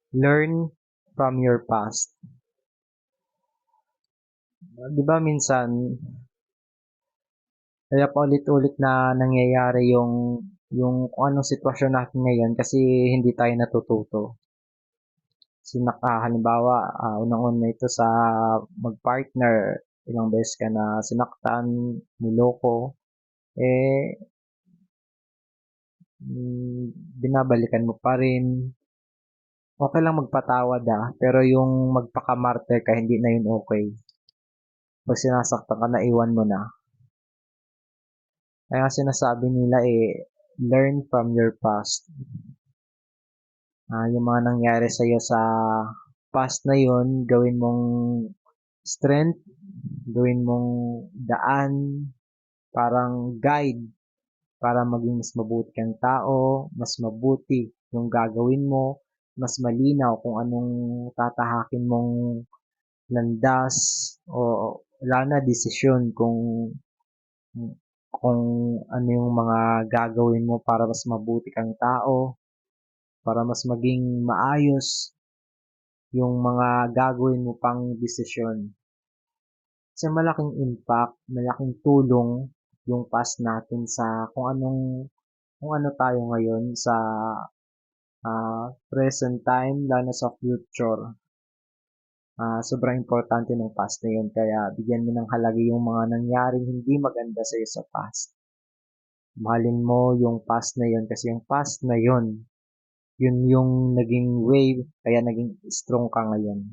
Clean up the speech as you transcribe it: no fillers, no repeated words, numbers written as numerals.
Learn from your past. 'Di ba minsan, kaya paulit-ulit na nangyayari yung kung anong sitwasyon natin ngayon kasi hindi tayo natututo. Halimbawa, unang-una ito sa mag-partner, ilang beses ka na sinaktan, niloko, eh, binabalikan mo pa rin. Okay lang magpatawad, pero yung magpaka-martyr ka hindi na yun okay. 'Pag sinasaktan ka na, iwan mo na. Kaya sinasabi nila, learn from your past. Yung mga nangyari sa'yo sa past na yun, gawin mong strength, gawin mong daan, parang guide para maging mas mabuti kang tao, mas mabuti yung gagawin mo, mas malinaw kung anong tatahakin mong landas o wala na desisyon kung ano yung mga gagawin mo para mas mabuti kang tao, para mas maging maayos yung mga gagawin mo pang desisyon. Kasi malaking impact, malaking tulong yung past natin sa kung ano tayo ngayon sa present time, lalo sa future. Sobrang importante ng past na yun, kaya bigyan mo ng halaga yung mga nangyaring hindi maganda sa'yo sa past. Mahalin mo yung past na yun kasi yung past na yun, yun yung naging way kaya naging strong ka ngayon.